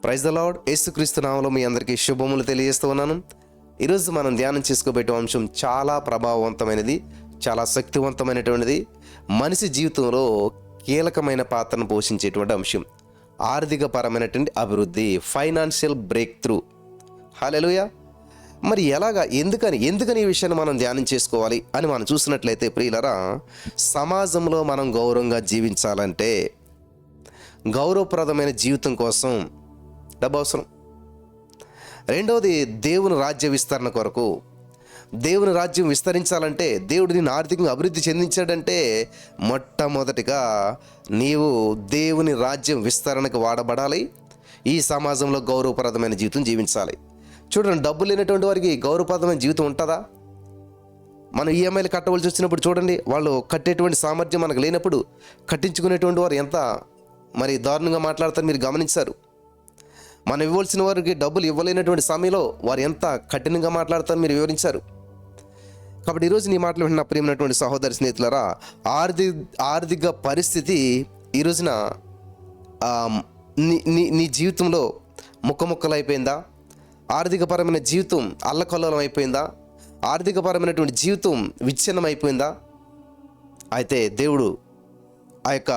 Praise the lord. యేసుక్రీస్తు నామములో మీ అందరికీ శుభములు తెలియజేస్తూ ఉన్నాను. ఈరోజు మనం ధ్యానం చేసుకోబెట్టే అంశం చాలా ప్రభావవంతమైనది, చాలా శక్తివంతమైనటువంటిది, మనిషి జీవితంలో కీలకమైన పాత్రను పోషించేటువంటి అంశం. ఆర్థిక పరమైనటువంటి అభివృద్ధి, ఫైనాన్షియల్ బ్రేక్ త్రూ. హల్లెలూయా. మరి ఎలాగా, ఎందుకని ఈ విషయాన్ని మనం ధ్యానం చేసుకోవాలి అని మనం చూసినట్లయితే ప్రియులరా, సమాజంలో మనం గౌరవంగా జీవించాలంటే, గౌరవప్రదమైన జీవితం కోసం డబ్బు అవసరం. రెండవది, దేవుని రాజ్య విస్తరణ కొరకు, దేవుని రాజ్యం విస్తరించాలంటే, దేవుడు నిన్ను ఆర్థికంగా అభివృద్ధి చెందించాడంటే, మొట్టమొదటిగా నీవు దేవుని రాజ్యం విస్తరణకు వాడబడాలి. ఈ సమాజంలో గౌరవప్రదమైన జీవితం జీవించాలి. చూడండి, డబ్బు లేనటువంటి వారికి గౌరవప్రదమైన జీవితం ఉంటుందా? మనం ఈఎంఐలు కట్టవలసి వచ్చినప్పుడు చూడండి, వాళ్ళు కట్టేటువంటి సామర్థ్యం మనకు లేనప్పుడు కట్టించుకునేటువంటి వారు ఎంత మరి దారుణంగా మాట్లాడతారు మీరు గమనించారు. మనం ఇవ్వాల్సిన వారికి డబ్బులు ఇవ్వలేనటువంటి సమయంలో వారు ఎంత కఠినంగా మాట్లాడతారు మీరు వివరించారు. కాబట్టి ఈరోజు నీ మాటలు విన్న ప్రియమైనటువంటి సహోదరి స్నేహితులారా, ఆర్థిక పరిస్థితి ఈ రోజున నీ జీవితంలో ముక్కముక్కలైపోయిందా? ఆర్థికపరమైన జీవితం అల్లకల్లోలం అయిపోయిందా? ఆర్థికపరమైనటువంటి జీవితం విచ్ఛిన్నం అయిపోయిందా? అయితే దేవుడు ఆ యొక్క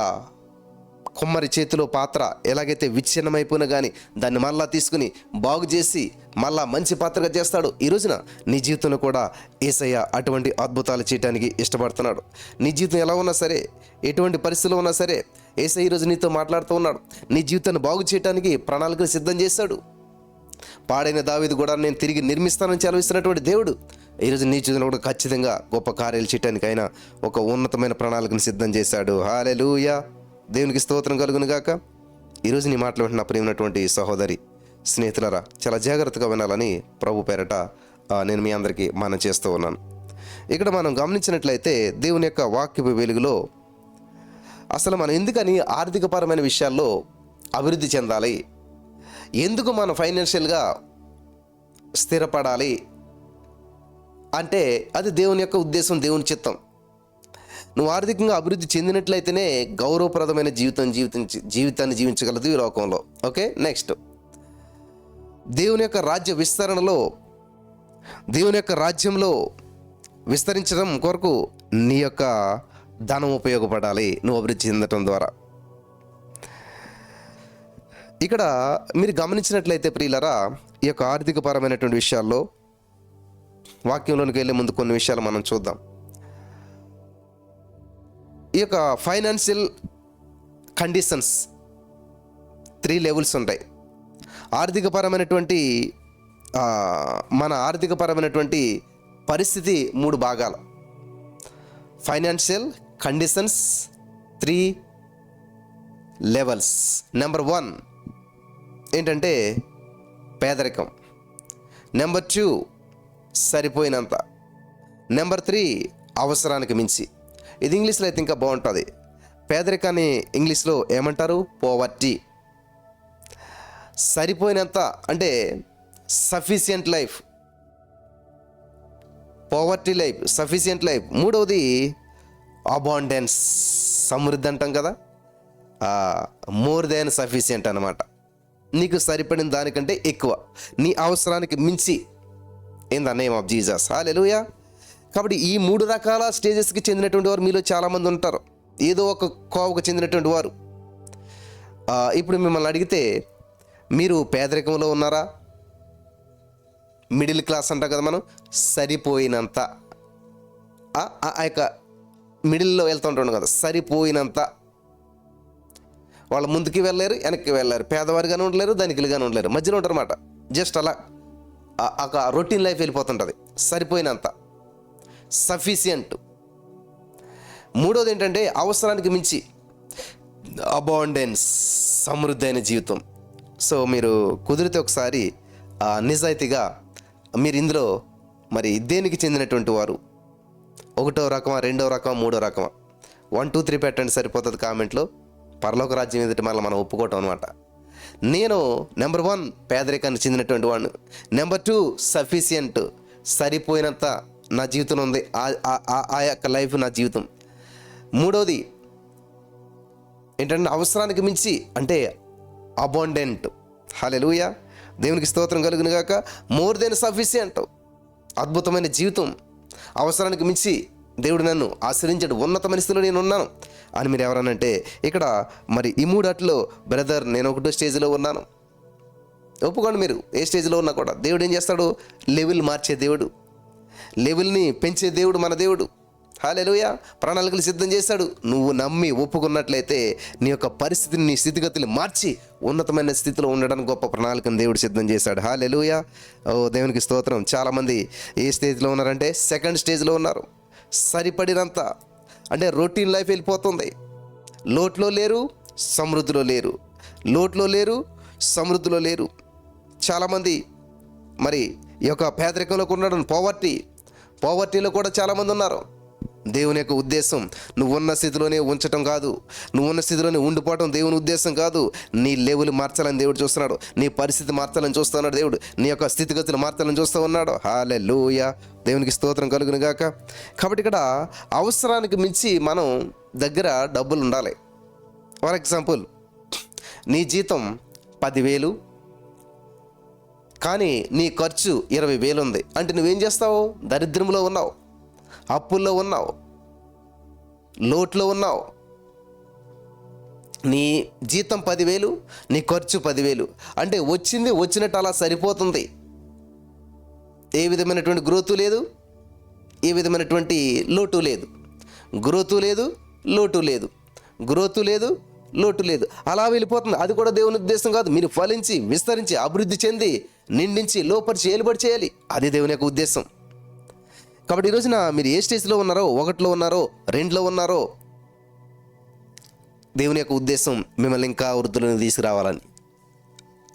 కుమ్మరి చేతిలో పాత్ర ఎలాగైతే విచ్ఛిన్నమైపోయినా కానీ దాన్ని మళ్ళా తీసుకుని బాగు చేసి మళ్ళా మంచి పాత్రగా చేస్తాడు. ఈ రోజున నీ జీవితంలో కూడా యేసయ్య అటువంటి అద్భుతాలు చేయడానికి ఇష్టపడుతున్నాడు. నీ జీవితం ఎలా ఉన్నా సరే, ఎటువంటి పరిస్థితుల్లో ఉన్నా సరే, యేసయ్య ఈరోజు నీతో మాట్లాడుతూ ఉన్నాడు. నీ జీవితాన్ని బాగు చేయడానికి ప్రణాళికలు సిద్ధం చేశాడు. పాడైన దావీదు కూడా నేను తిరిగి నిర్మిస్తానని సెలవిస్తున్నటువంటి దేవుడు ఈరోజు నీ జీవితంలో కూడా ఖచ్చితంగా గొప్ప కార్యాలు చేయడానికి ఆయన ఒక ఉన్నతమైన ప్రణాళికను సిద్ధం చేశాడు. హల్లెలూయా. దేవునికి స్తోత్రం కలుగును గాక. ఈరోజు నీ మాటలు వింటున్న ప్రియమైనటువంటి సహోదరి స్నేహితులారా, చాలా జాగ్రత్తగా వినాలని ప్రభు పేరట నేను మీ అందరికీ మనం చేస్తూ ఉన్నాను. ఇక్కడ మనం గమనించినట్లయితే దేవుని యొక్క వాక్యపు వెలుగులో అసలు మనం ఎందుకని ఆర్థికపరమైన విషయాల్లో అభివృద్ధి చెందాలి, ఎందుకు మనం ఫైనాన్షియల్గా స్థిరపడాలి అంటే అది దేవుని యొక్క ఉద్దేశం, దేవుని చిత్తం. నువ్వు ఆర్థికంగా అభివృద్ధి చెందినట్లయితేనే గౌరవప్రదమైన జీవితాన్ని జీవించగలదు ఈ లోకంలో. ఓకే, నెక్స్ట్, దేవుని యొక్క రాజ్య విస్తరణలో, దేవుని యొక్క రాజ్యంలో విస్తరించడం కొరకు నీ యొక్క ధనం ఉపయోగపడాలి నువ్వు అభివృద్ధి చెందటం ద్వారా. ఇక్కడ మీరు గమనించినట్లయితే ప్రియులరా, ఈ యొక్క ఆర్థికపరమైనటువంటి విషయాల్లో వాక్యంలోనికి వెళ్ళే ముందు కొన్ని విషయాలు మనం చూద్దాం. ఈ యొక్క ఫైనాన్షియల్ కండిషన్స్ 3 లెవెల్స్ ఉంటాయి. మన ఆర్థికపరమైనటువంటి పరిస్థితి 3 భాగాలు. Financial conditions 3 levels. నెంబర్ 1 ఏంటంటే పేదరికం. నెంబర్ 2 సరిపోయినంత. నెంబర్ 3 అవసరానికి మించి. ఇది ఇంగ్లీష్లో అయితే ఇంకా బాగుంటుంది. పేదరికాన్ని ఇంగ్లీష్లో ఏమంటారు? పోవర్టీ. సరిపోయినంత అంటే sufficient life, poverty life, sufficient life. మూడవది అబాండెన్స్, సమృద్ధి అంటాం కదా, మోర్ దెన్ సఫిషియంట్ అన్నమాట. నీకు సరిపడిన దానికంటే ఎక్కువ, నీ అవసరానికి మించి, in the name of Jesus. Hallelujah. కాబట్టి ఈ 3 రకాల స్టేజెస్కి చెందినటువంటి వారు మీలో చాలామంది ఉంటారు, ఏదో ఒక కోవకు చెందినటువంటి వారు. ఇప్పుడు మిమ్మల్ని అడిగితే మీరు పేదరికంలో ఉన్నారా? మిడిల్ క్లాస్ అంటాం కదా మనం, సరిపోయినంత, ఆ యొక్క మిడిల్లో వెళ్తూ ఉంటాం కదా, సరిపోయినంత. వాళ్ళు ముందుకి వెళ్ళలేరు, వెనక్కి వెళ్ళారు, పేదవారిగానే ఉండలేరు, ధనికులుగానే ఉండలేరు, మధ్యలో ఉంటారు అన్నమాట. జస్ట్ అలా ఒక రొటీన్ లైఫ్ వెళ్ళిపోతుంటుంది. సరిపోయినంత, సఫిషియంట్. మూడోది ఏంటంటే అవసరానికి మించి, అబాండెన్స్, సమృద్ధి అయిన జీవితం. సో మీరు కుదిరితే ఒకసారి నిజాయితీగా మీరు ఇందులో మరి దేనికి చెందినటువంటి వారు, 1వ రకమా, 2వ రకమా, 3వ రకమా? 1 2 3 పెట్టండి, సరిపోతుంది కామెంట్లో. పరలోక రాజ్యం ఎదుటి మళ్ళీ మనం ఒప్పుకోవటం అనమాట. నేను నెంబర్ 1 పేదరికానికి చెందినటువంటి వాడిని. నెంబర్ 2 సఫిషియంట్, సరిపోయినంత నా జీవితం ఉంది, ఆ యొక్క లైఫ్ నా జీవితం. మూడోది ఏంటంటే అవసరానికి మించి, అంటే అబాండెంట్, హల్లెలూయా, దేవునికి స్తోత్రం కలుగును గాక. మోర్ దెన్ సఫిషియంట్, అద్భుతమైన జీవితం, అవసరానికి మించి దేవుడు నన్ను ఆశ్రయించాడు, ఉన్నతమైన స్థితిలో నేను ఉన్నాను అని మీరు ఎవరనంటే, ఇక్కడ మరి ఈ మూడాట్లో బ్రదర్ నేను ఒకటో స్టేజ్లో ఉన్నాను. ఒప్పుకోండి, మీరు ఏ స్టేజ్లో ఉన్నా కూడా దేవుడు ఏం చేస్తాడు? లెవెల్ మార్చే దేవుడు, లెవెల్ని పెంచే దేవుడు మన దేవుడు. హల్లెలూయా, ప్రణాళికలు సిద్ధం చేశాడు. నువ్వు నమ్మి ఒప్పుకున్నట్లయితే నీ యొక్క పరిస్థితిని, నీ స్థితిగతులు మార్చి ఉన్నతమైన స్థితిలో ఉండడానికి గొప్ప ప్రణాళికను దేవుడు సిద్ధం చేశాడు. హల్లెలూయా, ఓ దేవునికి స్తోత్రం. చాలామంది ఏ స్టేజ్లో ఉన్నారంటే సెకండ్ స్టేజ్లో ఉన్నారు. సరిపడినంత, అంటే రొటీన్ లైఫ్ వెళ్ళిపోతుంది. లోట్లో లేరు, సమృద్ధిలో లేరు, లోట్లో లేరు, సమృద్ధిలో లేరు. చాలామంది మరి ఈ యొక్క పేదరికంలోకి ఉండడం, పోవర్టీలో కూడా చాలామంది ఉన్నారు. దేవుని యొక్క ఉద్దేశం నువ్వున్న స్థితిలోనే ఉంచటం కాదు, నువ్వున్న స్థితిలోనే ఉండిపోవటం దేవుని ఉద్దేశం కాదు. నీ లెవెల్ మార్చాలని దేవుడు చూస్తున్నాడు, నీ పరిస్థితి మార్చాలని చూస్తున్నాడు దేవుడు, నీ యొక్క స్థితిగతులు మార్చాలని చూస్తూ ఉన్నాడు. హల్లెలూయా, దేవునికి స్తోత్రం కలుగును గాక. కాబట్టి ఇక్కడ అవసరానికి మించి మనం దగ్గర డబ్బులు ఉండాలి. ఫర్ ఎగ్జాంపుల్, నీ జీతం 10,000 కానీ నీ ఖర్చు 20,000 ఉంది అంటే నువ్వేం చేస్తావు? దరిద్రంలో ఉన్నావు, అప్పుల్లో ఉన్నావు, లోట్లో ఉన్నావు. నీ జీతం 10,000, నీ ఖర్చు 10,000 అంటే వచ్చినట్టు అలా సరిపోతుంది. ఏ విధమైనటువంటి గ్రోతు లేదు, ఏ విధమైనటువంటి లోటు లేదు. గ్రోతు లేదు, లోటు లేదు, గ్రోతు లేదు, లోటు లేదు, అలా వెళ్ళిపోతుంది. అది కూడా దేవుని ఉద్దేశం కాదు. మీరు ఫలించి, విస్తరించి, అభివృద్ధి చెంది, నిండించి, లోపరిచి, ఏలుబడి చేయాలి. అది దేవుని యొక్క ఉద్దేశం. కాబట్టి ఈ రోజున మీరు ఏ స్టేజ్లో ఉన్నారో, 1లో ఉన్నారో, 2లో ఉన్నారో, దేవుని యొక్క ఉద్దేశం మిమ్మల్ని ఇంకా వృద్ధులను తీసుకురావాలని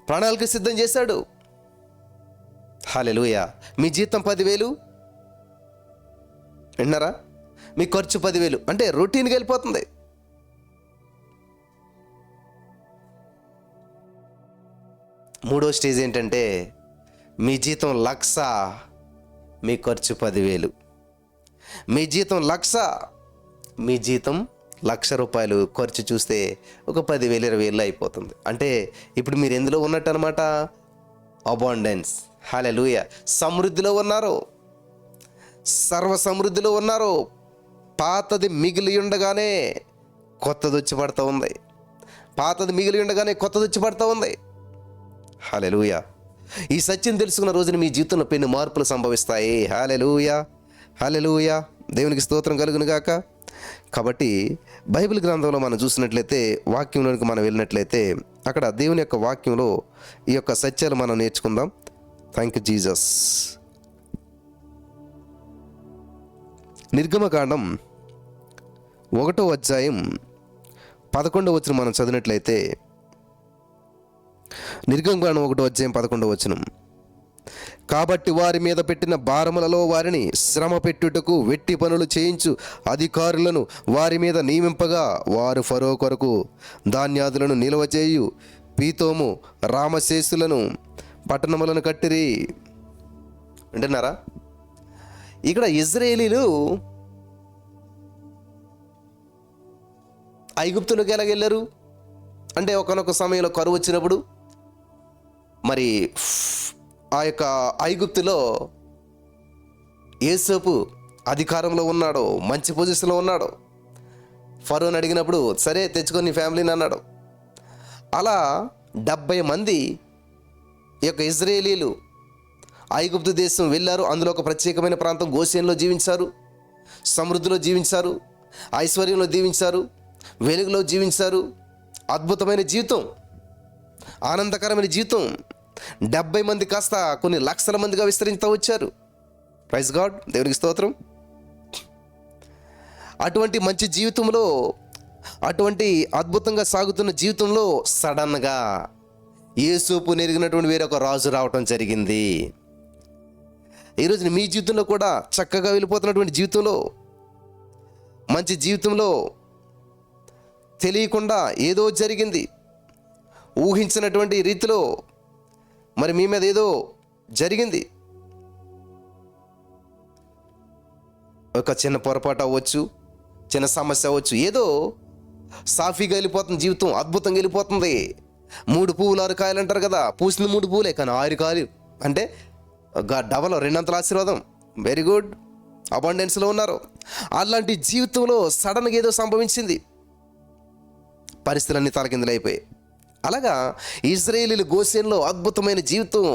ప్రణాళిక సిద్ధం చేశాడు. హల్లెలూయా, మీ జీతం 10,000 విన్నారా? మీ ఖర్చు 10,000 అంటే రొటీన్గా వెళ్ళిపోతుంది. మూడో స్టేజ్ ఏంటంటే మీ జీతం 1,00,000, మీ ఖర్చు 10,000. మీ జీతం 1,00,000, మీ జీతం ₹1,00,000 ఖర్చు చూస్తే ఒక 10,000, 20,000 అయిపోతుంది. అంటే ఇప్పుడు మీరు ఎందులో ఉన్నట్టు అనమాట? అబాండెన్స్. హల్లెలూయా, సమృద్ధిలో ఉన్నారు, సర్వ సమృద్ధిలో ఉన్నారు. పాతది మిగిలి ఉండగానే కొత్తది వచ్చి పడుతూ ఉంది, పాతది మిగిలి ఉండగానే కొత్తది వచ్చి పడుతూ ఉంది. హల్లెలూయా, ఈ సత్యం తెలుసుకున్న రోజున మీ జీవితంలో పెను మార్పులు సంభవిస్తాయి. హల్లెలూయా, హల్లెలూయా, దేవునికి స్తోత్రం కలుగును గాక. కాబట్టి బైబిల్ గ్రంథంలో మనం చూసినట్లయితే, వాక్యంలోనికి మనం వెళ్ళినట్లయితే, అక్కడ దేవుని యొక్క వాక్యంలో ఈ యొక్క సత్యాలు మనం నేర్చుకుందాం. Thank you Jesus. నిర్గమకాండం 1వ అధ్యాయం 11వ వచనం మనం చదివినట్లయితే, నిర్గమకాండం 1వ అధ్యాయం 11వ వచనం, కాబట్టి వారి మీద పెట్టిన భారములలో వారిని శ్రమ పెట్టుటకు వెట్టి పనులు చేయించు అధికారులను వారి మీద నియమింపగా, వారు ఫరో కొరకు ధాన్యాదులను నిల్వ చేయు పీతోము, రామశేషులను పట్టణములను కట్టిరి. వింటున్నారా? ఇక్కడ ఇజ్రాయేలీలు ఐగుప్తులోకి ఎలాగెళ్ళారు అంటే, ఒకనొక సమయంలో కరువు వచ్చినప్పుడు మరి ఆ యొక్క ఐగుప్తులో యోసేపు అధికారంలో ఉన్నాడు, మంచి పొజిషన్లో ఉన్నాడు. ఫరోని అడిగినప్పుడు సరే తెచ్చుకొని నీ ఫ్యామిలీని అన్నాడు. అలా 70 మంది ఈ యొక్క ఇజ్రాయేలీలు ఐగుప్తు దేశం వెళ్ళారు. అందులో ఒక ప్రత్యేకమైన ప్రాంతం గోషేనులో జీవించారు, సమృద్ధిలో జీవించారు, ఐశ్వర్యంలో జీవించారు, వెలుగులో జీవించారు. అద్భుతమైన జీవితం, ఆనందకరమైన జీవితం. 70 మంది కాస్త కొన్ని లక్షల మందిగా విస్తరిస్తూ వచ్చారు. ప్రైజ్ గాడ్, దేవునికి స్తోత్రం. అటువంటి మంచి జీవితంలో, అటువంటి అద్భుతంగా సాగుతున్న జీవితంలో సడన్గా యోసేపు నెరిగినటువంటి వేరొక రాజు రావటం జరిగింది. ఈరోజు మీ జీవితంలో కూడా చక్కగా వెళ్ళిపోతున్నటువంటి జీవితంలో, మంచి జీవితంలో తెలియకుండా ఏదో జరిగింది, ఊహించినటువంటి రీతిలో మరి మీ మీద ఏదో జరిగింది. ఒక చిన్న పొరపాటు అవ్వచ్చు, చిన్న సమస్య అవ్వచ్చు, ఏదో సాఫీగా వెళ్ళిపోతుంది జీవితం, అద్భుతంగా వెళ్ళిపోతుంది. 3 పువ్వులు 6 కాయలు అంటారు కదా, పూసింది 3 పువ్వులే కానీ 6 కాయలు అంటే డబల్ 2 ఆశీర్వాదం. వెరీ గుడ్, అబండెన్స్లో ఉన్నారు. అలాంటి జీవితంలో సడన్గా ఏదో సంభవించింది, పరిస్థితులన్నీ తలకిందులైపోయాయి. అలాగా ఇశ్రాయేలీయులు గోషెన్లో అద్భుతమైన జీవితం,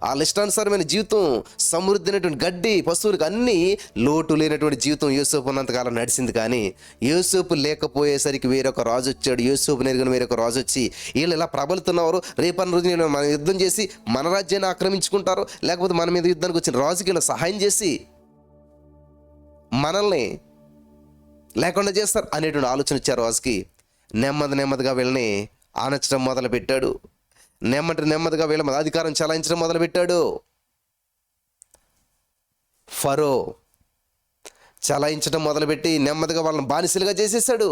ఆ ఇష్టానుసారమైన జీవితం, సమృద్ధి అయినటువంటి గడ్డి పశువులకు అన్నీ లోటు లేనటువంటి జీవితం యోసేపు ఉన్నంతకాలం నడిచింది. కానీ యోసేపు లేకపోయేసరికి వేరొక రాజు వచ్చాడు. యోసేపు నెరిగిన వేరొక రాజు వచ్చి వీళ్ళు ఇలా ప్రబలుతున్నారు, రేపన్న రోజు నేను మన యుద్ధం చేసి మన రాజ్యాన్ని ఆక్రమించుకుంటారు, లేకపోతే మన మీద యుద్ధానికి వచ్చిన రాజుకి ఇలా సహాయం చేసి మనల్ని లేకుండా చేస్తారు అనేటువంటి ఆలోచన వచ్చారు రాజుకి. నెమ్మదిగా వీళ్ళని ఆనచడం మొదలుపెట్టాడు. నెమ్మదిగా వీళ్ళ మీద అధికారం చలాయించడం మొదలుపెట్టాడు. ఫరో చలాయించడం మొదలుపెట్టి నెమ్మదిగా వాళ్ళని బానిసలుగా చేసేసాడు,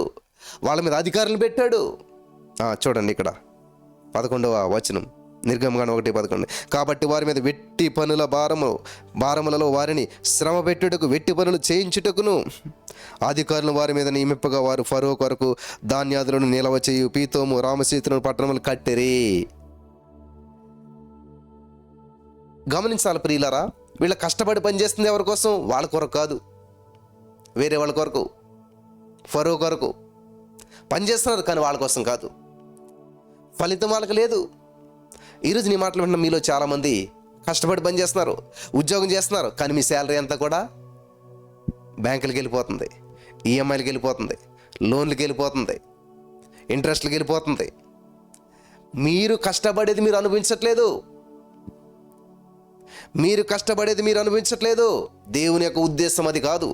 వాళ్ళ మీద అధికారులు పెట్టాడు. చూడండి ఇక్కడ 11వ వచనం, నిర్గమకాండం 1:11. కాబట్టి వారి మీద వెట్టి పనుల భారములలో వారిని శ్రమ పెట్టుటకు, వెట్టి పనులు చేయించుటకును అధికారులను వారి మీద నియమింపగా వారు ఫరో కొరకు ధాన్యాదులను నిలవ చేయు పీతోము రామసీతులను పట్టణములు కట్టిరి. గమనించాలి ప్రియులారా, వీళ్ళ కష్టపడి పనిచేస్తుంది ఎవరి కోసం? వాళ్ళ కొరకు కాదు, వేరే వాళ్ళ కొరకు, ఫరో కొరకు పనిచేస్తున్నారు, కానీ వాళ్ళ కోసం కాదు. ఫలితం వాళ్ళకి లేదు. ఈరోజు నీ మాటలు వింటున్న మీలో చాలామంది కష్టపడి పని చేస్తున్నారు, ఉద్యోగం చేస్తున్నారు, కానీ మీ శాలరీ అంతా కూడా బ్యాంకులకి వెళ్ళిపోతుంది, ఈఎంఐలకి వెళ్ళిపోతుంది, లోన్లకి వెళ్ళిపోతుంది, ఇంట్రెస్ట్లకి వెళ్ళిపోతుంది. మీరు కష్టపడేది మీరు అనుభవించట్లేదు, దేవుని యొక్క ఉద్దేశం అది కాదు.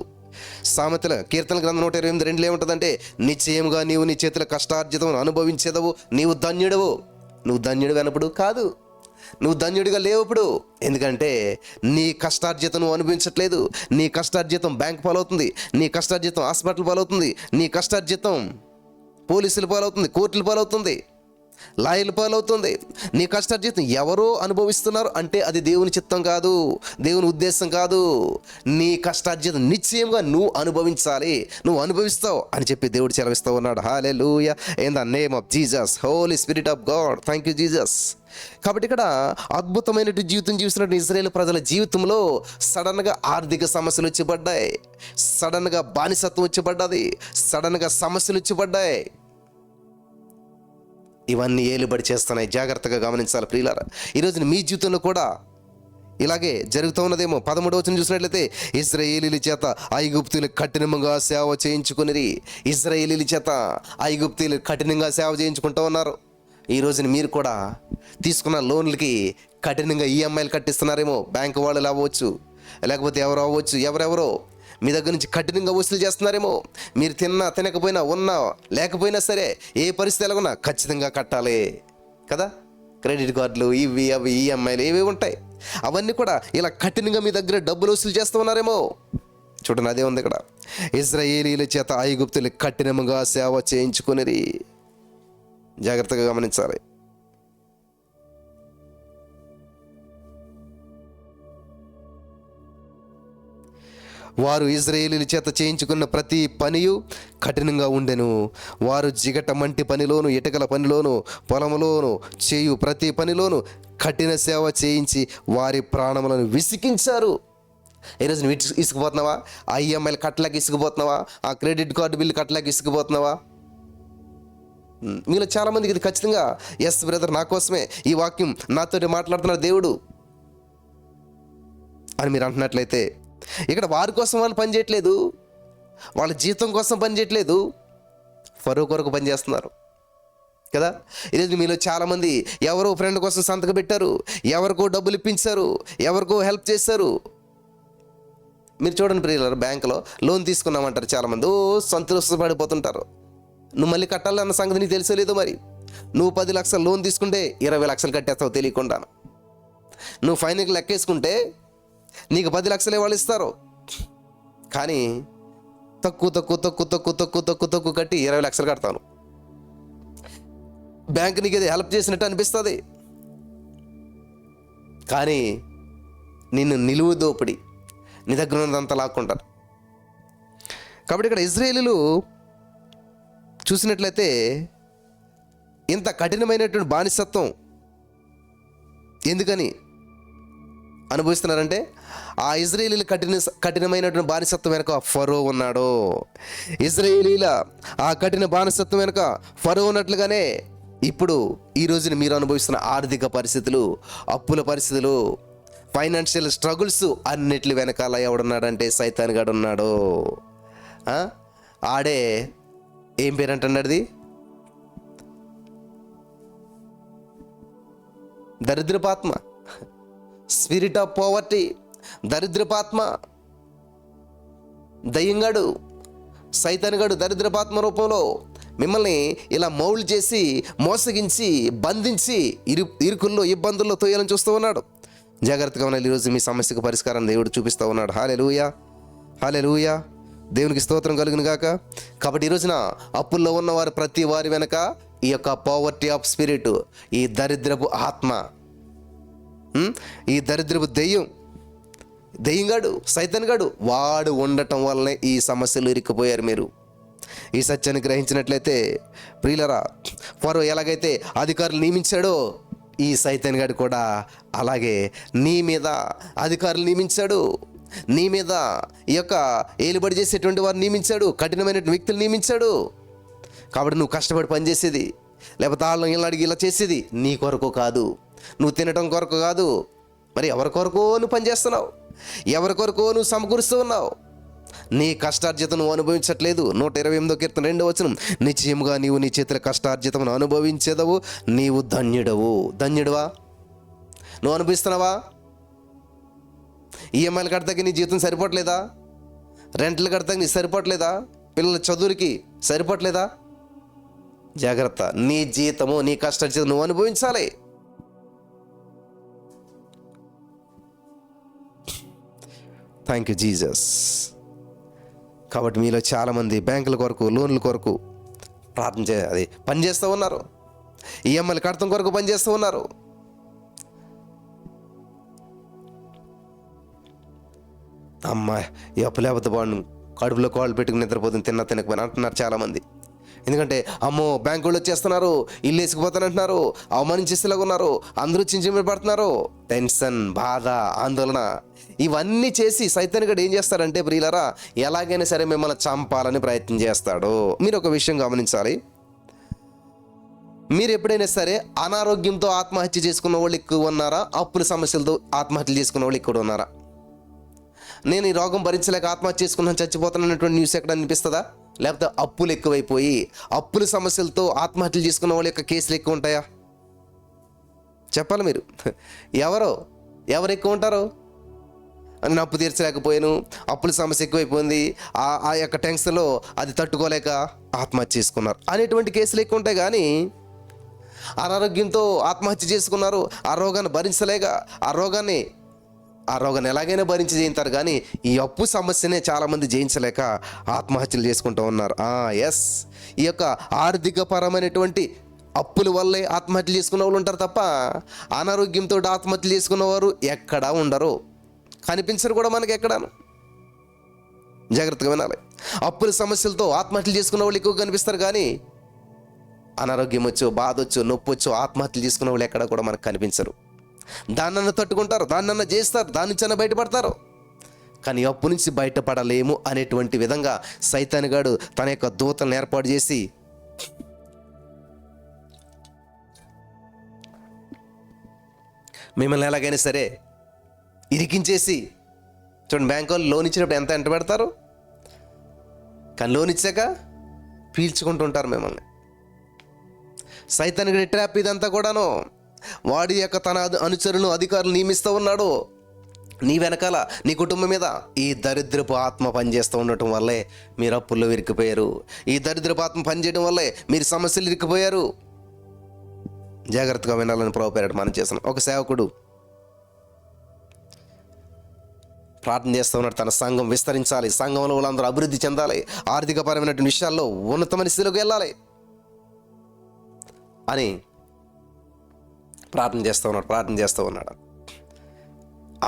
సామెతల కీర్తన గ్రంథం 128:2 ఏముంటుందంటే, నిశ్చయముగా నీవు నీ చేతుల కష్టార్జితం అనుభవించేదవు, నీవు ధన్యుడవు. నువ్వు ధన్యుడు అన్నప్పుడు కాదు, నువ్వు ధన్యుడిగా లేవు ఇప్పుడు. ఎందుకంటే నీ కష్టార్జితం నువ్వు అనుభవించట్లేదు. నీ కష్టార్జితం బ్యాంక్ పాలవుతుంది, నీ కష్టార్జితం హాస్పిటల్ పాలవుతుంది, నీ కష్టార్జితం పోలీసుల పాలవుతుంది, కోర్టుల పాలవుతుంది, లాయర్ల పాలవుతుంది. నీ కష్టార్జితం ఎవరో అనుభవిస్తున్నారు అంటే అది దేవుని చిత్తం కాదు, దేవుని ఉద్దేశం కాదు. నీ కష్టార్జితం నిశ్చయంగా నువ్వు అనుభవించాలి, నువ్వు అనుభవిస్తావు అని చెప్పి దేవుడు సెలవిస్తూ ఉన్నాడు. Hallelujah, in the name of Jesus, Holy Spirit of God, thank you Jesus. కాబట్టి ఇక్కడ అద్భుతమైనటువంటి జీవితం జీవిస్తున్నటువంటి ఇశ్రాయేలు ప్రజల జీవితంలో సడన్గా ఆర్థిక సమస్యలు వచ్చిపడ్డాయి, సడన్గా బానిసత్వం వచ్చిపడ్డది, సడన్గా సమస్యలు వచ్చిపడ్డాయి. ఇవన్నీ ఏలుబడి చేస్తున్నాయి. జాగ్రత్తగా గమనించాలి ప్రియులారా. ఈరోజు మీ జీవితంలో కూడా ఇలాగే జరుగుతూ ఉన్నదేమో. 13వ వచనం చూసినట్లయితే, ఇశ్రాయేలీయుల చేత ఐగుప్తీయులు కఠినంగా సేవ చేయించుకుని, ఇశ్రాయేలీయుల చేత ఐగుప్తీయులు కఠినంగా సేవ చేయించుకుంటూ ఉన్నారు. ఈరోజున మీరు కూడా తీసుకున్న లోన్లకి కఠినంగా ఈఎంఐలు కట్టిస్తున్నారేమో. బ్యాంకు వాళ్ళు అవ్వచ్చు, లేకపోతే ఎవరు అవ్వచ్చు, ఎవరెవరో మీ దగ్గర నుంచి కఠినంగా వసూలు చేస్తున్నారేమో. మీరు తినకపోయినా, ఉన్నా లేకపోయినా సరే, ఏ పరిస్థితి ఎలాగున్నా ఖచ్చితంగా కట్టాలి కదా. క్రెడిట్ కార్డులు ఇవి అవి ఈఎంఐలు ఏవి ఉంటాయి, అవన్నీ కూడా ఇలా కఠినంగా మీ దగ్గర డబ్బులు వసూలు చేస్తూ ఉన్నారేమో. చూడండి, అదే ఉంది ఇక్కడ, ఇశ్రాయేలీయుల చేత ఐగుప్తులు కఠినంగా సేవ చేయించుకుని. జాగ్రత్తగా గమనించాలి. వారు ఇశ్రాయేలీయుల చేత చేయించుకున్న ప్రతి పనియు కఠినంగా ఉండెను. వారు జిగట మంటి పనిలోను, ఇటుకల పనిలోను, పొలములోను చేయు ప్రతి పనిలోను కఠిన సేవ చేయించి వారి ప్రాణములను విసికించారు. ఈరోజు నువ్వు ఇసుకుపోతున్నావా? ఆ ఈఎంఐలు కట్టలేక ఇసుకుపోతున్నావా? ఆ క్రెడిట్ కార్డు బిల్లు కట్టలేక ఇసుకుపోతున్నావా? మీలో చాలామందికి ఇది ఖచ్చితంగా ఎస్ బ్రదర్, నా కోసమే ఈ వాక్యం నాతో మాట్లాడుతున్నారు దేవుడు అని మీరు అంటున్నట్లయితే, ఇక్కడ వారి కోసం వాళ్ళు పనిచేయట్లేదు, వాళ్ళ జీతం కోసం పనిచేయట్లేదు, ఫరో కొరకు పనిచేస్తున్నారు కదా. ఈరోజు మీలో చాలామంది ఎవరో ఫ్రెండ్ కోసం సంతకం పెట్టారు, ఎవరికో డబ్బులు ఇప్పించారు, ఎవరికో హెల్ప్ చేశారు. మీరు చూడండి ప్రియులారా, బ్యాంకులో లోన్ తీసుకున్నామంటారు చాలామంది, సంతోషపడిపోతుంటారు. నువ్వు మళ్ళీ కట్టాలన్న సంగతి నీకు తెలుసో లేదో. మరి నువ్వు 10 లక్షలు లోన్ తీసుకుంటే 20 లక్షలు కట్టేస్తావు తెలియకుండా. నువ్వు ఫైనల్కి లెక్కేసుకుంటే నీకు 10 లక్షలే వాళ్ళు ఇస్తారు, కానీ తక్కువ కట్టి 20 లక్షలు కడతాను. బ్యాంక్ నీకు అది హెల్ప్ చేసినట్టు అనిపిస్తుంది, కానీ నిన్ను నిలువు దోపిడి, నీ దగ్గర ఉన్నదంతా లాక్కుంటారు. కాబట్టి ఇక్కడ ఇశ్రాయేలీయులు చూసినట్లయితే ఇంత కఠినమైనటువంటి బానిసత్వం ఎందుకని అనుభవిస్తున్నారంటే ఆ ఇజ్రాయేలీల కఠినమైనటువంటి బానిసత్వం వెనుక ఫరో ఉన్నాడు. ఇజ్రాయేలీల ఆ కఠిన బానిసత్వం వెనుక ఫరో ఉన్నట్లుగానే ఇప్పుడు ఈ రోజున మీరు అనుభవిస్తున్న ఆర్థిక పరిస్థితులు, అప్పుల పరిస్థితులు, ఫైనాన్షియల్ స్ట్రగుల్స్ అన్నిటి వెనకాల ఎవడున్నాడంటే సైతాన్ గాడు ఉన్నాడు. ఆడే ఏం పేరు అంటున్నాడు? దరిద్రపాత్మ, స్పిరిట్ ఆఫ్ పోవర్టీ, దరిద్రపాత్మ, దయ్యంగాడు, సైతాన్గాడు దరిద్రపాత్మ రూపంలో మిమ్మల్ని ఇలా మౌల్డ్ చేసి, మోసగించి, బంధించి, ఇరుకుల్లో, ఇబ్బందుల్లో తోయాలని చూస్తూ ఉన్నాడు. జాగ్రత్తగా ఉండాలి. ఈరోజు మీ సమస్యకు పరిష్కారం దేవుడు చూపిస్తూ ఉన్నాడు. హల్లెలూయా, హల్లెలూయా, దేవునికి స్తోత్రం కలుగును గాక. కాబట్టి ఈ రోజున అప్పుల్లో ఉన్నవారు ప్రతి వారి వెనక ఈ యొక్క పవర్టీ ఆఫ్ స్పిరిట్, ఈ దరిద్రపు ఆత్మ, ఈ దరిద్రపు దెయ్యంగాడు, సైతాన్గాడు వాడు ఉండటం వల్లనే ఈ సమస్యలు ఇరుక్కుపోయారు. మీరు ఈ సత్యాన్ని గ్రహించినట్లయితే ప్రియులరా, ఫరో ఎలాగైతే అధికారులు నియమించాడో ఈ సైతాన్ గాడు కూడా అలాగే నీ మీద అధికారులు నియమించాడు, నీ మీద ఈ యొక్క ఏలుబడి చేసేటువంటి వారు నియమించాడు, కఠినమైన వ్యక్తులు నియమించాడు. కాబట్టి నువ్వు కష్టపడి పనిచేసేది, లేకపోతే వాళ్ళని ఇలా అడిగి ఇలా చేసేది నీ కొరకు కాదు, నువ్వు తినటం కొరకు కాదు. మరి ఎవరి కొరకు నువ్వు పనిచేస్తున్నావు? ఎవరి కొరకు నువ్వు సమకూరుస్తూ ఉన్నావు? నీ కష్టార్జితం నువ్వు అనుభవించట్లేదు. 128వ కీర్తన 2వ వచనం, నిశ్చయముగా నీవు నీ చేతుల కష్టార్జితమును అనుభవించేదవు, నీవు ధన్యుడవు. ధన్యుడువా? నువ్వు అనుభవిస్తున్నావా? ఈఎంఐలు కడతాకి నీ జీవితం సరిపోవట్లేదా? రెంట్లు కడతాకి నీ సరిపోవట్లేదా? పిల్లల చదువుకి సరిపోవట్లేదా? జాగ్రత్త, నీ జీతము, నీ కష్టార్జితం నువ్వు అనుభవించాలి. Thank you Jesus. కాబట్టి మీలో చాలామంది బ్యాంకుల కొరకు, లోన్ల కొరకు పనిచేస్తూ ఉన్నారు, ఈఎంఐలు కడతం కొరకు పనిచేస్తూ ఉన్నారు. అమ్మాయి ఈ అప్పు లేకపోతే బాగుండు, కడుపులో కాళ్ళు పెట్టుకుని నిద్రపోతుంది, తినకపోయినా అంటున్నారు చాలామంది. ఎందుకంటే అమ్మో బ్యాంకు వాళ్ళు వచ్చేస్తున్నారు, ఇల్లు వేసుకుపోతానంటున్నారు, అవమానించేసేలాగా ఉన్నారు, అందరూ చించిమిడి పడుతున్నారు. టెన్షన్, బాధ, ఆందోళన ఇవన్నీ చేసి సైతాన్ గడు ఏం చేస్తాడంటే ప్రియులారా, ఎలాగైనా సరే మిమ్మల్ని చంపాలని ప్రయత్నం చేస్తాడు. మీరు ఒక విషయం గమనించాలి. మీరు ఎప్పుడైనా సరే అనారోగ్యంతో ఆత్మహత్య చేసుకున్న వాళ్ళు ఎక్కువ ఉన్నారా? అప్పుల సమస్యలతో ఆత్మహత్యలు చేసుకున్న వాళ్ళు ఎక్కువ ఉన్నారా? నేను ఈ రోగం భరించలేక ఆత్మహత్య చేసుకున్నాను, చచ్చిపోతానన్నటువంటి న్యూస్ ఎక్కడ అనిపిస్తుందా? లేకపోతే అప్పులు ఎక్కువైపోయి అప్పుల సమస్యలతో ఆత్మహత్యలు చేసుకున్న వాళ్ళ యొక్క కేసులు ఎక్కువ ఉంటాయా? చెప్పాలి మీరు. ఎవరు ఎక్కువ ఉంటారు? నేను అప్పు తీర్చలేకపోయాను, అప్పుల సమస్య ఎక్కువైపోయింది, ఆ యొక్క టెన్షన్లో అది తట్టుకోలేక ఆత్మహత్య చేసుకున్నారు అనేటువంటి కేసులు ఎక్కువ ఉంటాయి. కానీ అనారోగ్యంతో ఆత్మహత్య చేసుకున్నారు, ఆ రోగాన్ని భరించలేక ఆ రోగాన్ని ఎలాగైనా భరించి జయించారు. కానీ ఈ అప్పు సమస్యనే చాలామంది జయించలేక ఆత్మహత్యలు చేసుకుంటూ ఉన్నారు. ఎస్, ఈ యొక్క ఆర్థిక పరమైనటువంటి అప్పుల వల్లే ఆత్మహత్యలు చేసుకున్న వాళ్ళు ఉంటారు తప్ప అనారోగ్యంతో ఆత్మహత్యలు చేసుకున్నవారు ఎక్కడా ఉండరు, కనిపించరు కూడా మనకి ఎక్కడాను. జాగ్రత్తగా వినాలి. అప్పుల సమస్యలతో ఆత్మహత్యలు చేసుకున్న వాళ్ళు ఎక్కువ కనిపిస్తారు, కానీ అనారోగ్యం వచ్చో, బాధ వచ్చో, నొప్పి వచ్చో ఆత్మహత్యలు చేసుకున్న వాళ్ళు ఎక్కడా కూడా మనకు కనిపించరు. దాన్నన్నా తట్టుకుంటారు, దాన్నన్నా చేస్తారు, దాని నుంచి బయటపడతారు. కానీ అప్పు నుంచి బయటపడలేము అనేటువంటి విధంగా సైతాన్ గాడు తన యొక్క దూతలను ఏర్పాటు చేసి మిమ్మల్ని ఎలాగైనా సరే ఇరికించేసి, చూడండి బ్యాంకు వాళ్ళు లోన్ ఇచ్చినప్పుడు ఎంత పెడతారు, కానీ లోన్ ఇచ్చాక పీల్చుకుంటుంటారు మిమ్మల్ని. సైతాన్ గడి ట్రాప్ ఇదంతా కూడాను. వాడి యొక్క తన అనుచరులను, అధికారులు నియమిస్తూ ఉన్నాడు. నీ వెనకాల, నీ కుటుంబం మీద ఈ దరిద్రపు ఆత్మ పనిచేస్తూ ఉండటం వల్లే మీరు అప్పుల్లో ఇరికిపోయారు. ఈ దరిద్రపు ఆత్మ పనిచేయడం వల్లే మీరు సమస్యలు ఇరికిపోయారు. జాగ్రత్తగా వినాలని ప్రభువు మనం చేస్తున్నాం. ఒక సేవకుడు ప్రార్థన చేస్తూ ఉన్నాడు, తన సంఘం విస్తరించాలి, సంఘంలో వాళ్ళందరూ అభివృద్ధి చెందాలి, ఆర్థికపరమైనటువంటి విషయాల్లో ఉన్నతమైన స్థితిలోకి వెళ్ళాలి అని ప్రార్థన చేస్తూ ఉన్నాడు.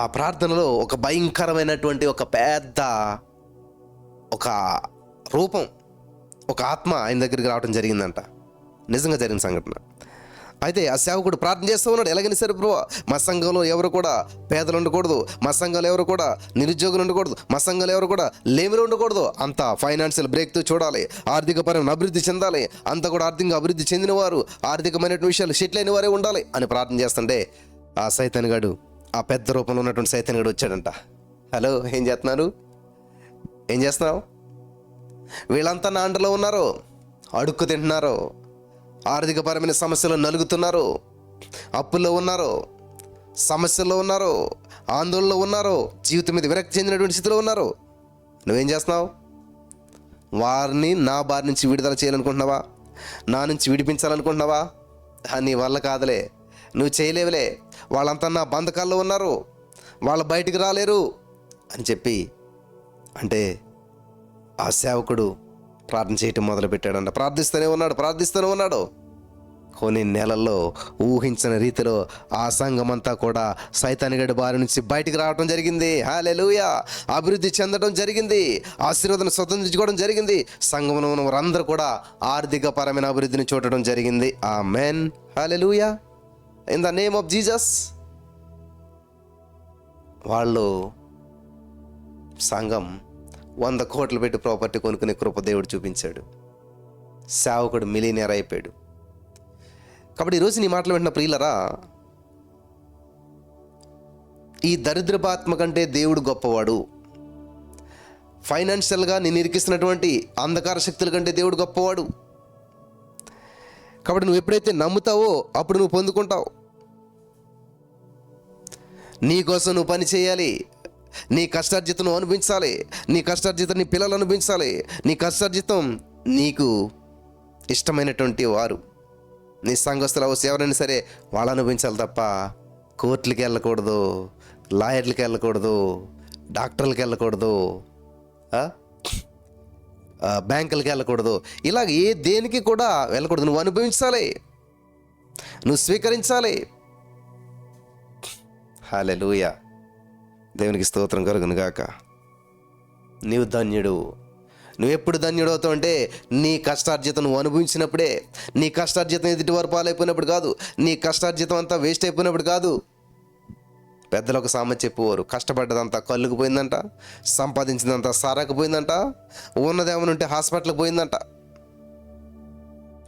ఆ ప్రార్థనలో ఒక భయంకరమైనటువంటి ఒక పెద్ద ఒక రూపం, ఒక ఆత్మ ఆయన దగ్గరికి రావడం జరిగిందంట. నిజంగా జరిగిన సంఘటన. అయితే ఆ సేవకుడు ప్రార్థన చేస్తూ ఉన్నాడు, ఎలాగైనా సరే ప్రభువా, మా సంఘంలో ఎవరు కూడా పేదలు ఉండకూడదు, మా సంఘంలో ఎవరు కూడా నిరుద్యోగులు ఉండకూడదు, మా సంఘంలో ఎవరు కూడా లేమిలు ఉండకూడదు, అంతా ఫైనాన్షియల్ బ్రేక్ తో చూడాలి, ఆర్థికపరమైన అభివృద్ధి చెందాలి, అంతా కూడా ఆర్థికంగా అభివృద్ధి చెందిన వారు, ఆర్థికమైన విషయాలు సెటిల్ అయిన వారే ఉండాలి అని ప్రార్థన చేస్తుంటే ఆ సైతాన్ గాడు, ఆ పెద్ద రూపంలో ఉన్నటువంటి సైతాన్ గాడు వచ్చాడంట. హలో, ఏం చేస్తున్నావు? వీళ్ళంతా నా అండలో ఉన్నారు, అడుక్కు తింటున్నారు, ఆర్థికపరమైన సమస్యలు నలుగుతున్నారు, అప్పుల్లో ఉన్నారు, సమస్యల్లో ఉన్నారు, ఆందోళనలో ఉన్నారు, జీవితం మీద విరక్తి చెందినటువంటి స్థితిలో ఉన్నారు. నువ్వేం చేస్తున్నావు? వారిని నా బారి నుంచి విడుదల చేయాలనుకుంటున్నావా? నా నుంచి విడిపించాలనుకుంటున్నావా? నీ వల్ల కాదులే, నువ్వు చేయలేవులే, వాళ్ళంతా నా బంధకాల్లో ఉన్నారు, వాళ్ళు బయటికి రాలేరు అని చెప్పి అంటే ఆ సేవకుడు ప్రార్థన చేయటం మొదలుపెట్టాడంట. ప్రార్థిస్తూనే ఉన్నాడు. కొన్ని నెలల్లో ఊహించని రీతిలో ఆ సంఘమంతా కూడా సైతానుగడి బారి నుంచి బయటికి రావడం జరిగింది. హల్లెలూయా! అభివృద్ధి చెందడం జరిగింది, ఆశీర్వాదం స్వతంత్రించుకోవడం జరిగింది. సంఘంలో ఉన్న వారందరూ కూడా ఆర్థిక పరమైన అభివృద్ధిని చూడటం జరిగింది. Amen, hallelujah, in the name of Jesus. వాళ్ళు సంఘం 100 కోట్లు పెట్టి ప్రాపర్టీ కొనుక్కునే కృప దేవుడు చూపించాడు. సేవకుడు మిలియనర్ అయిపోయాడు. కాబట్టి ఈరోజు నీ మాటలు వింటున్న ప్రియులరా, ఈ దరిద్రపాత్మ కంటే దేవుడు గొప్పవాడు. ఫైనాన్షియల్గా నేను ఇరికిస్తున్నటువంటి అంధకార శక్తుల కంటే దేవుడు గొప్పవాడు. కాబట్టి నువ్వు ఎప్పుడైతే నమ్ముతావో అప్పుడు నువ్వు పొందుకుంటావు. నీ కోసం నువ్వు పని చేయాలి, నీ కష్టార్జితం నువ్వు అనుభవించాలి, నీ కష్టార్జితం నీ పిల్లలు అనుభవించాలి, నీ కష్టార్జితం నీకు ఇష్టమైనటువంటి వారు, నీ సంఘస్థులు ఎవరైనా సరే వాళ్ళు అనుభవించాలి తప్ప కోర్టులకి వెళ్ళకూడదు, లాయర్లకి వెళ్ళకూడదు, డాక్టర్లకి వెళ్ళకూడదు, బ్యాంకులకి వెళ్ళకూడదు, ఇలాగ దేనికి కూడా వెళ్ళకూడదు. నువ్వు అనుభవించాలి, నువ్వు స్వీకరించాలి. హల్లెలూయా, దేవునికి స్తోత్రం కలుగును గాక. నీవు ధన్యుడు. నువ్వు ఎప్పుడు ధన్యుడు అవుతావు అంటే నీ కష్టార్జితం నువ్వు అనుభవించినప్పుడే. నీ కష్టార్జితం ఎదుటివారు పాలైపోయినప్పుడు కాదు, నీ కష్టార్జితం అంతా వేస్ట్ అయిపోయినప్పుడు కాదు. పెద్దలు ఒక సామెత చెప్పువారు, కష్టపడ్డదంతా కళ్ళుకు పోయిందంట, సంపాదించిందంతా సారాకు పోయిందంట, ఉన్నదేమని ఉంటే హాస్పిటల్కి పోయిందంట.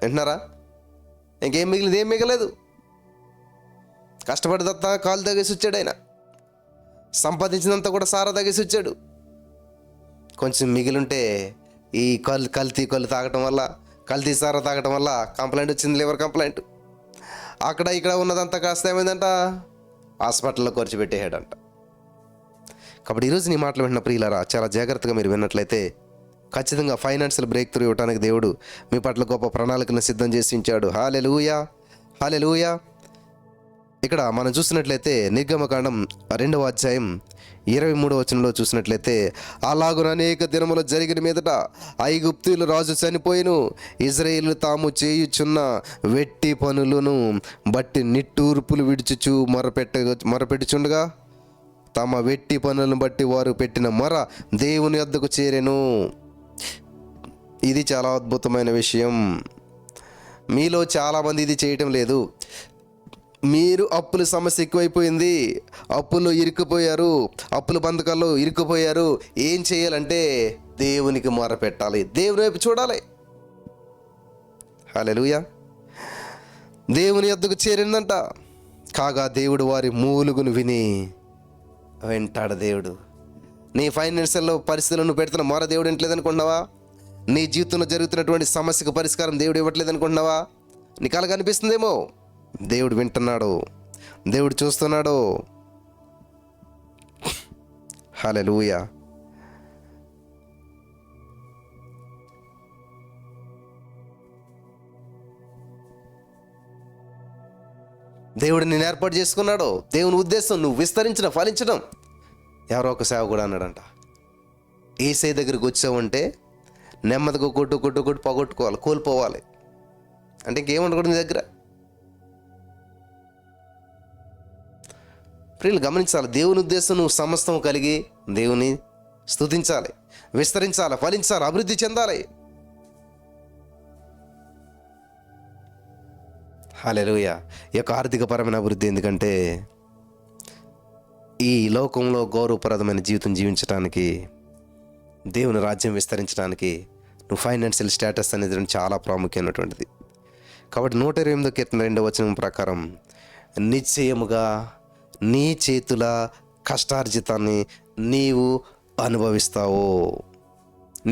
వింటున్నారా? ఇంకేం మిగిలింది? ఏం మిగలేదు. కష్టపడ్డదంతా కాలు తగ్గేసి వచ్చాడు ఆయన, సంపాదించినంత కూడా సారా తగ్గేసి వచ్చాడు. కొంచెం మిగిలింటే ఈ కల్తీ తాగటం వల్ల, కల్తీ సారా తాగటం వల్ల కంప్లైంట్ వచ్చింది, లివర్ కంప్లైంట్. అక్కడ ఇక్కడ ఉన్నదంతా కాస్త ఏమైందంట, హాస్పిటల్లో ఖర్చుపెట్టేయాడంట. కాబట్టి ఈరోజు నీ మాటలు విన్న ప్రియులారా, చాలా జాగ్రత్తగా మీరు విన్నట్లయితే ఖచ్చితంగా ఫైనాన్షియల్ బ్రేక్ త్రూ ఇవ్వడానికి దేవుడు మీ పట్ల గొప్ప ప్రణాళికను సిద్ధం చేసి ఉంచాడు. హల్లెలూయా, హల్లెలూయా. ఇక్కడ మనం చూసినట్లయితే నిర్గమకాండం 2వ అధ్యాయం 23వ వచనంలో చూసినట్లయితే, అలాగున అనేక దినములు జరిగిన మీదట ఐగుప్తీయుల రాజు చనిపోయిను, ఇజ్రాయేలు తాము చేయుచున్న వెట్టి పనులను బట్టి నిట్టూర్పులు విడుచుచు మొరపెట్టుచుండగా తమ వెట్టి పనులను బట్టి వారు పెట్టిన మొర దేవుని వద్దకు చేరెను. ఇది చాలా అద్భుతమైన విషయం. మీలో చాలామంది ఇది చేయటం లేదు. మీరు అప్పుల సమస్య ఎక్కువైపోయింది, అప్పుల్లో ఇరుక్కుపోయారు, అప్పుల బంధకాల్లో ఇరుక్కుపోయారు. ఏం చేయాలంటే దేవునికి మొర పెట్టాలి, దేవుని వైపు చూడాలి. హల్లెలూయా. దేవుని యొద్దకు చేరిందంట. కాగా దేవుడు వారి మూలుగును విని వింటాడు. దేవుడు నీ ఫైనాన్షియల్ పరిస్థితులను పెడుతున్న మొర దేవుడు వింటలేదనుకుంటున్నావా? నీ జీవితంలో జరుగుతున్నటువంటి సమస్యకు పరిష్కారం దేవుడు ఇవ్వట్లేదనుకుంటున్నావా? నీకు అలాగ అనిపిస్తుందేమో. దేవుడు వింటున్నాడు, దేవుడు చూస్తున్నాడు. హల్లెలూయా. దేవుడు నేను ఏర్పాటు చేసుకున్నాడు. దేవుని ఉద్దేశం నువ్వు విస్తరించడం, ఫలించడం. ఎవరో ఒక సేవకుడు అన్నాడంట, యేసయ్య దగ్గరికి వచ్చావంటే నెమ్మదిగా కొట్టు పోగొట్టుకోవాలి, కోల్పోవాలి. అంటే ఇంకేముండకూడదు నీ దగ్గర. ప్రియులు గమనించాలి, దేవుని ఉద్దేశం నువ్వు సమస్తం కలిగి దేవుని స్తుతించాలి, విస్తరించాలి, ఫలించాలి, అభివృద్ధి చెందాలి. హల్లెలూయా. ఈ యొక్క ఆర్థికపరమైన అభివృద్ధి ఎందుకంటే ఈ లోకంలో గౌరవప్రదమైన జీవితం జీవించడానికి, దేవుని రాజ్యం విస్తరించడానికి నువ్వు ఫైనాన్షియల్ స్టేటస్ అనేది చాలా ప్రాముఖ్యమైనటువంటిది. కాబట్టి 128 కీర్తన 2వ వచనం ప్రకారం నిశ్చయముగా నీ చేతుల కష్టార్జితాన్ని నీవు అనుభవిస్తావు,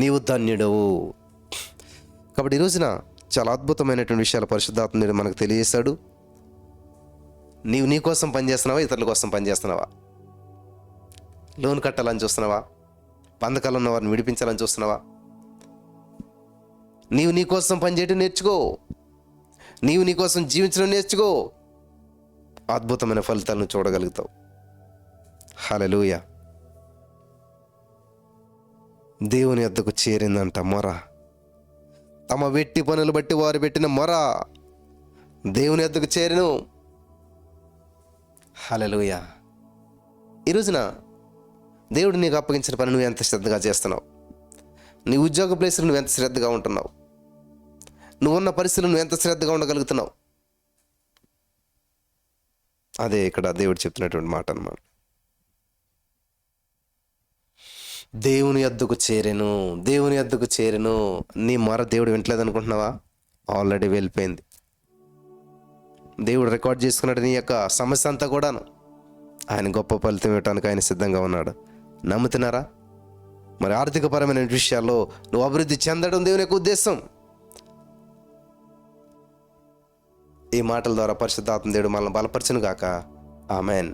నీవు ధన్యుడవు. కాబట్టి ఈ రోజున చాలా అద్భుతమైనటువంటి విషయాలు పరిశుద్ధాత్మ దేవుడు మనకు తెలియజేశాడు. నీవు నీ కోసం పనిచేస్తున్నావా, ఇతరుల కోసం పనిచేస్తున్నావా? లోన్ కట్టాలని చూస్తున్నావా? బంధకాలు ఉన్న వారిని విడిపించాలని చూస్తున్నావా? నీవు నీ కోసం పనిచేయడం నేర్చుకో, నీవు నీ కోసం జీవించడం నేర్చుకో. అద్భుతమైన ఫలితాలను చూడగలుగుతావు. హల్లెలూయా. దేవుని యొద్దకు చేరిందంట మొర. తమ వెట్టి పనులు బట్టి వారు పెట్టిన మొర దేవుని యొద్దకు చేరిను. హల్లెలూయా. ఈ రోజున దేవుడు నీకు అప్పగించిన పని నువ్వు ఎంత శ్రద్ధగా చేస్తున్నావు? నీ ఉద్యోగ ప్లేస్లో నువ్వు ఎంత శ్రద్ధగా ఉంటున్నావు? నువ్వున్న పరిస్థితులు నువ్వు ఎంత శ్రద్ధగా ఉండగలుగుతున్నావు? అదే ఇక్కడ దేవుడు చెప్తున్నటువంటి మాట అన్నమాట. దేవుని యొద్దకు చేరెను, దేవుని యొద్దకు చేరెను. నీ మొర దేవుడు వింటలేదు అనుకుంటున్నావా? ఆల్రెడీ వెళ్ళిపోయింది. దేవుడు రికార్డ్ చేసుకున్నాడు నీ యొక్క సమస్య అంతా కూడాను. ఆయన గొప్ప ఫలితం ఇవ్వటానికి ఆయన సిద్ధంగా ఉన్నాడు. నమ్ముతున్నారా? మరి ఆర్థికపరమైన విషయాల్లో నువ్వు అభివృద్ధి చెందడం దేవుని యొక్క ఉద్దేశం. ఈ మాటల ద్వారా పరిశుద్ధాత్మ దేవుడు మనల్ని బలపరచును గాక. ఆమెన్.